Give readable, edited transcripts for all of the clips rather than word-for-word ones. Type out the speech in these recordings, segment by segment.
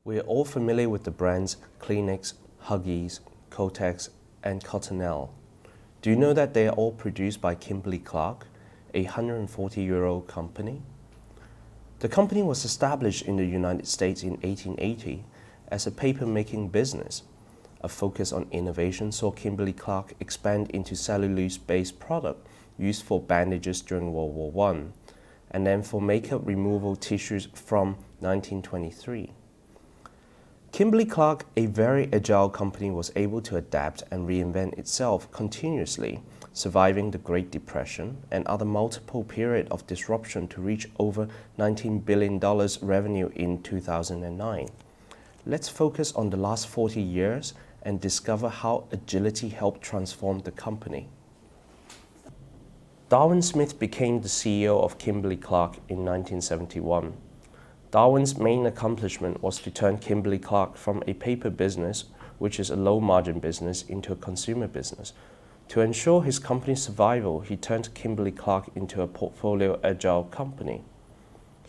We are all familiar with the brands Kleenex, Huggies, Kotex, and Cottonelle. Do you know that they are all produced by Kimberly Clark, a 140-year-old company? The company was established in the United States in 1880 as a paper-making business. A focus on innovation saw Kimberly Clark expand into cellulose-based product used for bandages during World War I, and then for makeup removal tissues from 1923. Kimberly Clark, a very agile company, was able to adapt and reinvent itself continuously, surviving the Great Depression and other multiple periods of disruption to reach over $19 billion revenue in 2009. Let's focus on the last 40 years and discover how agility helped transform the company. Darwin Smith became the CEO of Kimberly Clark in 1971. Darwin's main accomplishment was to turn Kimberly Clark from a paper business, which is a low-margin business, into a consumer business. To ensure his company's survival, he turned Kimberly Clark into a portfolio agile company.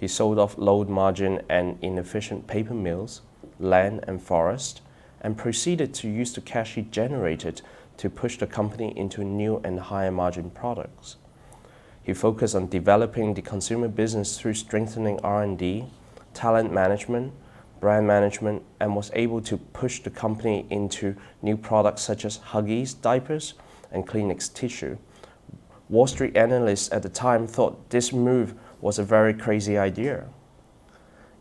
He sold off low-margin and inefficient paper mills, land and forest, and proceeded to use the cash he generated to push the company into new and higher-margin products. He focused on developing the consumer business through strengthening R&D, talent management, brand management, and was able to push the company into new products such as Huggies diapers and Kleenex tissue. Wall Street analysts at the time thought this move was a very crazy idea.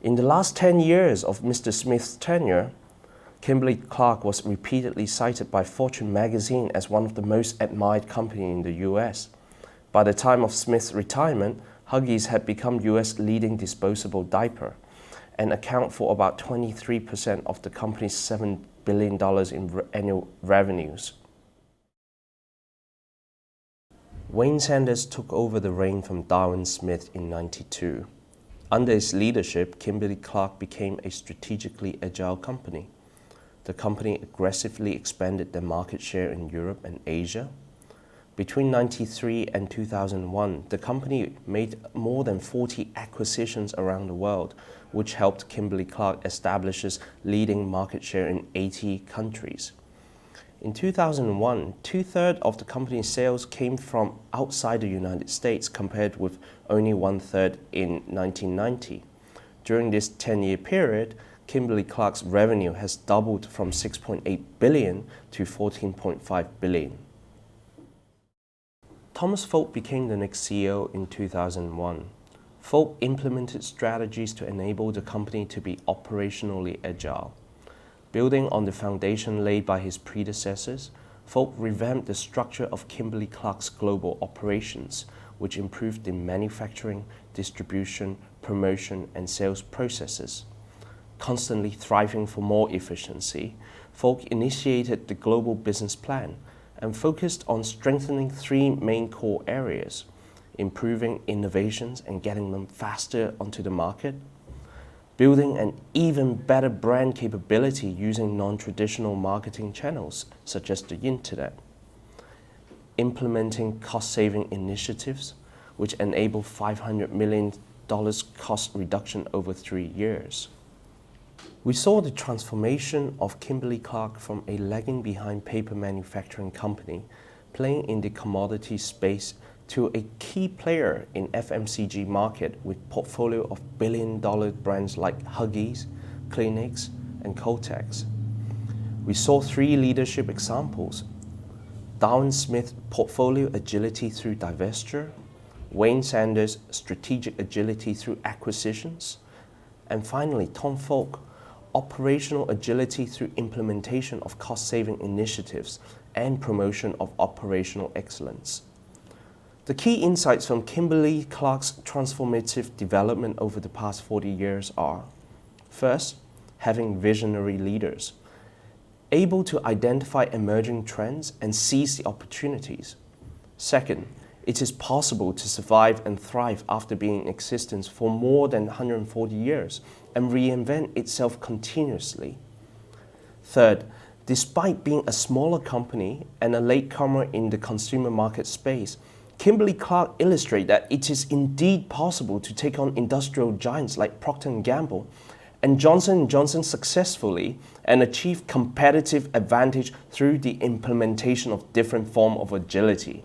In the last 10 years of Mr. Smith's tenure, Kimberly Clark was repeatedly cited by Fortune magazine as one of the most admired companies in the US. By the time of Smith's retirement, Huggies had become US leading disposable diaper and account for about 23% of the company's $7 billion in annual revenues. Wayne Sanders took over the reign from Darwin Smith in '92. Under his leadership, Kimberly Clark became a strategically agile company. The company aggressively expanded their market share in Europe and Asia. Between 1993 and 2001, the company made more than 40 acquisitions around the world, which helped Kimberly Clark establish its leading market share in 80 countries. In 2001, two-thirds of the company's sales came from outside the United States, compared with only one-third in 1990. During this 10-year period, Kimberly Clark's revenue has doubled from $6.8 billion to $14.5 billion. Thomas Folk became the next CEO in 2001. Folk implemented strategies to enable the company to be operationally agile. Building on the foundation laid by his predecessors, Folk revamped the structure of Kimberly Clark's global operations, which improved the manufacturing, distribution, promotion, and sales processes. Constantly thriving for more efficiency, Folk initiated the global business plan and focused on strengthening three main core areas: improving innovations and getting them faster onto the market, building an even better brand capability using non-traditional marketing channels such as the internet, implementing cost-saving initiatives which enable $500 million cost reduction over 3 years. We saw the transformation of Kimberly Clark from a lagging behind paper manufacturing company playing in the commodity space to a key player in FMCG market with portfolio of billion-dollar brands like Huggies, Kleenex, and Kotex. We saw three leadership examples: Darwin Smith portfolio agility through divestiture, Wayne Sanders strategic agility through acquisitions, and finally Tom Folk operational agility through implementation of cost-saving initiatives and promotion of operational excellence. The key insights from Kimberly Clark's transformative development over the past 40 years are: first, having visionary leaders, able to identify emerging trends and seize the opportunities. Second, it is possible to survive and thrive after being in existence for more than 140 years and reinvent itself continuously. Third, despite being a smaller company and a latecomer in the consumer market space, Kimberly Clark illustrates that it is indeed possible to take on industrial giants like Procter & Gamble and Johnson & Johnson successfully and achieved competitive advantage through the implementation of different forms of agility.